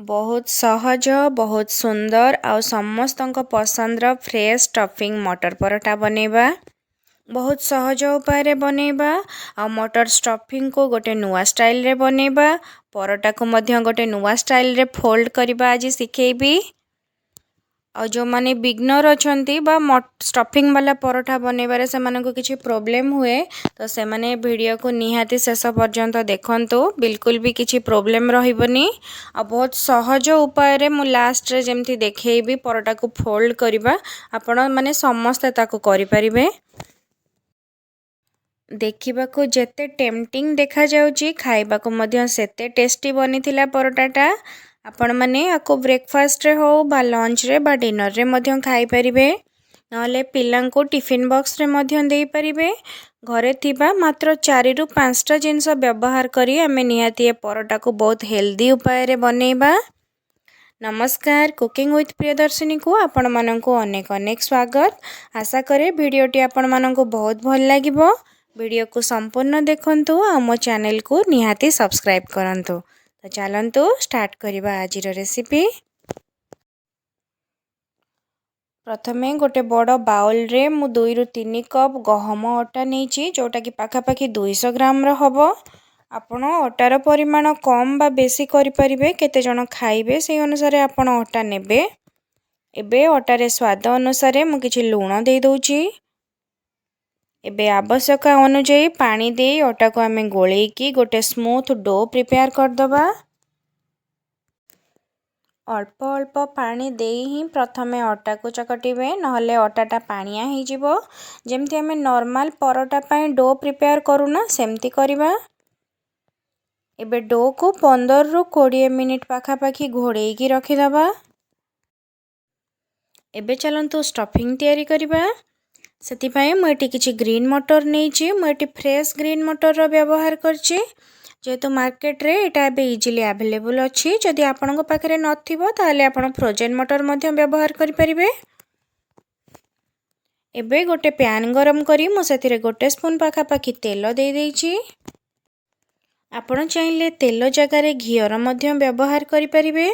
बहुत सहज बहुत सुंदर आउ समस्तଙ୍କ पसंदर फ्रेश स्टफिंग मटर परोठा बनेबा। बहुत सहज उपाय रे बनेबा आ मटर स्टफिंग को गोटे नुआ स्टाइल रे बनेबा। परोटा को मध्य गोटे नुआ स्टाइल रे फोल्ड करबा आज सिखेबी। और जो माने बिगनर अछंती बा स्टफिंग वाला परोठा बनेबारे से माने को किछि प्रॉब्लम हुए तो से माने वीडियो को निहाती शेष पर्यंत देखंतु। बिल्कुल भी किछि प्रॉब्लम रहिबनी। आ बहुत सहज उपाय रे मु लास्ट रे जेमती देखेबी परोटा को फोल्ड करबा। आपण माने समस्त ताको करि परिबे। देखिबा को जेते टेम्पटिंग देखा जाउची खाइबा को मध्य सेते टेस्टी बनिथिला परोटाटा। आपण माने आको ब्रेकफास्ट रे हो बा लंच रे बा डिनर रे मध्य खाइ परिबे। नहले पिल्लांको टिफिन बॉक्स रे मध्य देई परिबे। घरे थिबा मात्र 4 रु 5 टा जिंस व्यवहार करी हमें निहाती ए परोटा को बहुत हेल्दी उपाय रे बनेबा। नमस्कार कुकिंग विथ प्रियदर्शिनी को आपण माननको अनेक अनेक स्वागत। आशा करे वीडियोटी आपण माननको बहुत भल लागिबो। वीडियो को संपूर्ण देखंतु आ मो चैनल को निहाती सब्सक्राइब करंतु। तो चलंतु स्टार्ट करिबा आजिर रेसिपी। प्रथमे गोटे बड़ बाउल रे मु 2 रु 3 कप गहम अटा नेची जोटा कि पाखापाखि 200 ग्राम रो हबो। आपण अटार परिमाण कम बा बेसी करि परिबे केते जण खाइबे से अनुसार आपण अटा नेबे। एबे अटारे स्वाद अनुसार मु किछि लूण दे दोची। एबे आवश्यक अनुଯାयी पानी दे अटा को आमे गोळेई की गोटे स्मूथ डो प्रिपेयर कर दबा। अल्प अल्प पानी दे ही प्रथमे अटा को चकटिबे नहले अटाटा पानिया ही जिवो। जेमती आमे नॉर्मल परोटा पई डो प्रिपेयर करूना सेमती करिबा। एबे डो को 15 रु 20 मिनिट पाखापाखि घोड़ेई की रखि दबा। एबे चलंतु स्टफिंग तैयारी करिबा। सेतिपाई मु एटी किछि ग्रीन मटर नेछि। मु एटी फ्रेश ग्रीन मटर रो व्यवहार करछि जेहेतु मार्केट रे एटा एबे इजीली अवेलेबल अछि। जदि आपनक पाखरे नथिबो ताले आपण फ्रोजन मटर मध्य व्यवहार करि परिबे। एबे गोटे पैन गरम करी मु सेतिरे गोटे स्पून पाखापाखि तेल दे देछि। आपण चाहिले तेल जगार घियर मध्य व्यवहार करि परिबे।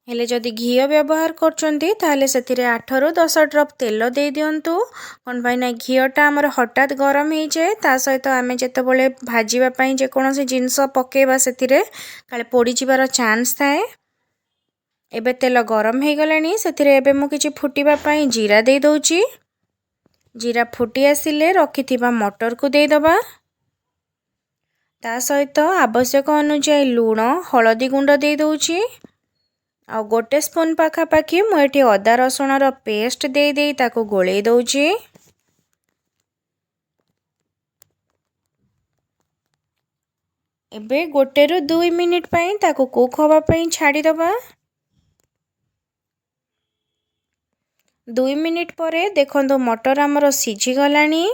हेले जदि घियो व्यवहार करचंती ताले सेतिरे 8 रु 10 ड्रॉप तेल दे दियंतु। कोन पाइना घियोटा हमर हठात गरम हे जाय ता सहित आमे जेतेबेले भाजीबा पई जे कोनोसी जिंस पकेबा सेतिरे काले पोडी जिबार चांस थाए। एबे तेल गरम हे गलानी सेतिरे एबे मु किछि फुटीबा पई जीरा दे दोची। जीरा फुटी आसिले रखिथिबा मटर को दे दबा। ता सहित आवश्यक अनुसार लूण हळदी गुंड दे दोची। आ गोटे स्पून पाखापाखि मु एटी अदा रसुण रो पेस्ट दे दे ताको गोळेई दोची। एबे गोटे रु 2 मिनिट पई ताको कुक होबा पई छाडी दबा। 2 मिनिट परे देखंतु मटर हमर सिझी गलानी।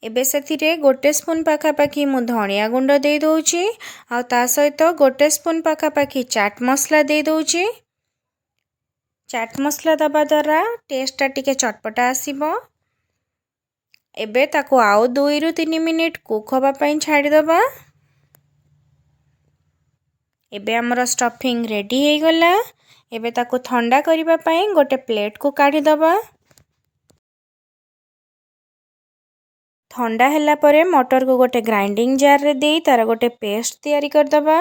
एबे सेथिरे गोटे स्पून पाखापाखि मु धनिया गुंड दे दोची। आ ता सहित गोटे स्पून पाखापाखि चाट मसला दे दोची। चाट मसला दबा द्वारा टेस्टा टिके चटपटा आसीबो। एबे ताको आउ 2 रु 3 मिनिट कुक होबा पई छाडी दबा। एबे हमर स्टफिंग रेडी हे गला। एबे ताको ठंडा करिबा पई गोटे प्लेट को काढी दबा। ठंडा हैला परे मटर को गोटे ग्राइंडिंग जार रे देई तार गोटे पेस्ट तैयारी कर दबा।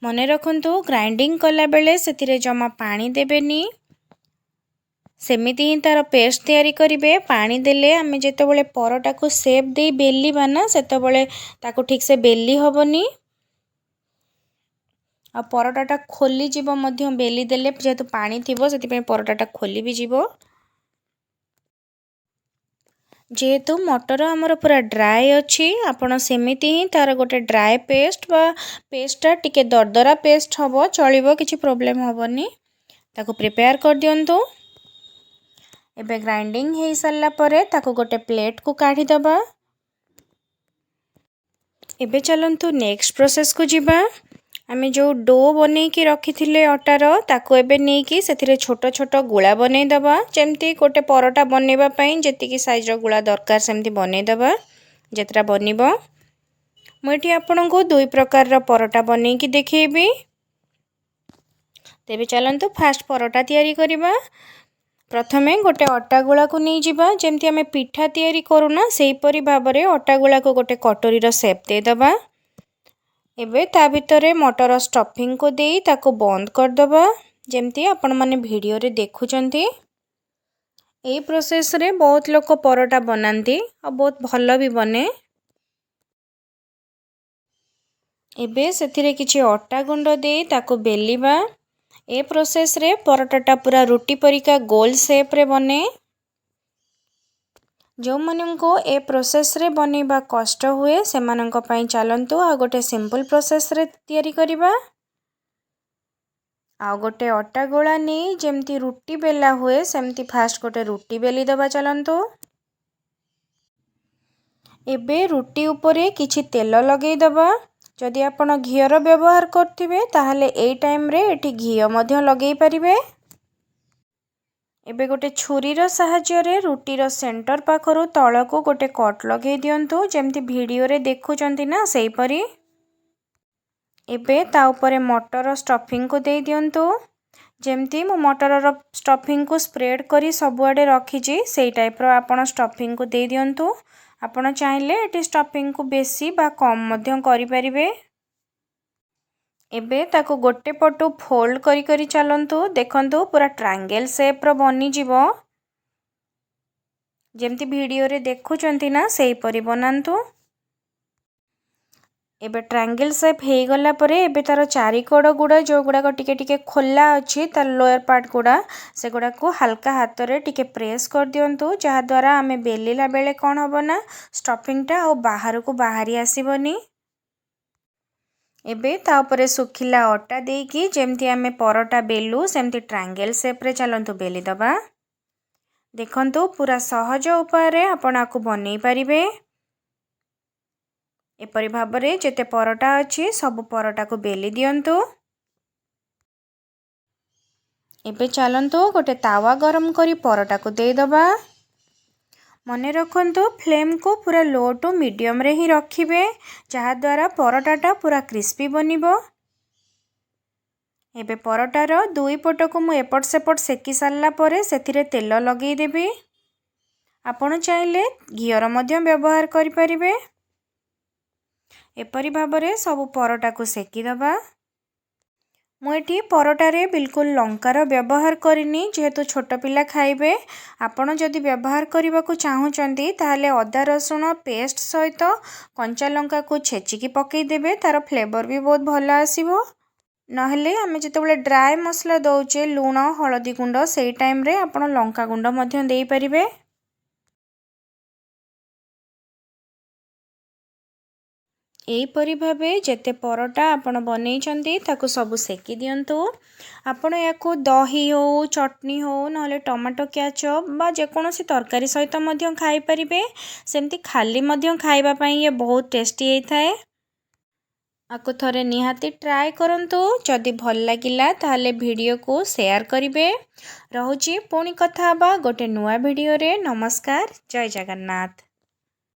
मने रखंतु ग्राइंडिंग कला बेले सेतिरे जमा पानी देबेनी। सेमिति ही तार पेस्ट तैयारी करिवे। पानी देले आमे जेतेबेले परोटा को शेप देई बेली बाना सेतेबेले ताको ठीक से बेली हबनी। आ परोटाटा खोली जीवो मध्य बेली देले जेतु पानी थिबो सेति पई परोटाटा खोली भी जीवो। जेहेतु मटर हमर पूरा ड्राई अच्छी आपण सेमिति ही तार गोटे ड्राई पेस्ट बा पेस्टा टिके दरदरा पेस्ट हबो चलिबो किछि प्रॉब्लम हबनी। ताको प्रिपेयर कर दियंतु। एबे ग्राइंडिंग हे सारला परे ताको गोटे प्लेट को काढी दबा। एबे चलंतु नेक्स्ट प्रोसेस को जिबा। आमे जो डो बनै की रखी थिले अटार ताको एबे नै की सेथिरे छोटो छोटो गुळा बनै दबा। जेमती गोटे परोटा बनेबा पई जेति की साइज रो गुळा दरकार सेमती बनै दबा जेतरा बनिबो। मुझे आपको दुई प्रकार परोटा बनैकी देखिए। तेबे चलतु फास्ट परोटा तैयारी करबा। प्रथमे गोटे अटा गुला को नहीं जिबा जेमती आमे पिठा तैयारी करूना सेहीपरि भाबरे अटा गुला को गोटे कटोरी रो शेप दे दबा। एबे ता भितरे मटर स्टफिंग को देई ताको बंद कर दबा जेमती आपण माने वीडियो रे देखुचंती। एई प्रोसेस रे बहुत लोग परोटा बनांती और बहुत भल भी बने। एबे सेथिरे किछि अटा गुंड देई ताको बेलिबा। ए प्रोसेस रे परोटाटा पूरा रुटी परिका गोल शेप रे बने। जो माननको ए प्रोसेस रे बनेबा कष्ट हुए से माननको पई चलंतु आ गोटे सिंपल प्रोसेस रे तैयारी करिबा। आ गोटे अटा गोला नहीं जेमती रुटी बेला हुए सेमती फास्ट गोटे रुटी बेली दबा चलंतु। एबे रुटी उपरे किछि तेल लगेई दबा। जदि आपण घियर व्यवहार करथिबे ताहले एई टाइम रे एठी घियो मध्य लगेई परिबे। एबे गोटे छुरी रो सहाय्य रे रुटी रो सेंटर पाखरु तळको गोटे कट लगेई दियंतु जेमती वीडियो रे देखुचंती ना सेही परी। एबे ता ऊपरे मटर स्टफिंग को दे दियंतु जेमती मो मटर रो स्टफिंग को स्प्रेड करी सबुआडे रखीची सेही टाइप रो आपण स्टफिंग को दे दियंतु। आपण चाहिले एटी स्टफिंग को बेसी बा कम मध्य करि परिबे। एबे ताको गोटे पटु फोल्ड करी करी चलंतु देखंतु पूरा ट्रायंगल शेप रो बनी जिवो जेमती वीडियो रे देखुचंती ना सेही परी बनांतु। एबे ट्रायंगल शेप हे गला परे एबे तार चारि कोड गुडा जो गुडा को टिके टिके खोला अछि तार लोअर पार्ट गुडा से गुडा को हल्का हाथ रे टिके प्रेस कर दियंतु जहा द्वारा आमे बेलिला बेले कोन हबना स्टफिंग टा ओ बाहर को बाहरी आसीबनी। एबे ता ऊपर सुखिला अटा देकी जेमती आमे परोटा बेलू सेमती ट्रायंगल शेप रे चलंतु बेली दबा। देखंतु पूरा सहज उपाय रे आपण आकु बनेई परिबे। एपरि भाबरे जेते परोटा अछि सब परोटा को बेली दियंतु। एबे चलंतु गोटे तावा गरम करी परोटा को दे दबा। मने रखंतु फ्लेम को पूरा लो टू मीडियम रे ही रखिबे जहा द्वारा परोटाटा पूरा क्रिस्पी बनिबो। एबे परोटार दुई पट को मु एपट सेपट सेकी सारला परे सेथिरे तेल लगेई देबी। आपण चाहिले घियर मध्य व्यवहार करि परिबे। एपरि भाबरे सब परोटा को सेकी दबा। मु एठी परोटा रे बिल्कुल लंकार व्यवहार करिनी जेहेतु छोट पिला खाइबे। आपण जदि व्यवहार करबा को चाहुचंती ताहले अदा रसुण पेस्ट सहित कंचा लंका को छेचिकी पकेई देबे तार फ्लेवर भी बहुत भल आसीबो। नहले आमे जेतेबेले ड्राई मसला दउचे लूण हळदी गुंड सेई टाइम रे आपण लंका गुंड मध्य देई परिबे। एहीपरि भावे जेते परोटा आपण बनैछंती ताकू सबु सेकी दियंतु। आपण याकू दही हो चटनी हो नहले टमाटो केचप बा जेकोनोसी तरकारी सहित मध्य खाई परिबे। सेमती खाली मध्य खाइबा पई ये बहुत टेस्टी हेइथाए। आकु थरे निहाती ट्राए करंतु। जदि भल लागिला ताहले वीडियो को शेयर करिवे। रहुची पुणी कथा बा गोटे नुआ वीडियो रे। नमस्कार, जय जगन्नाथ।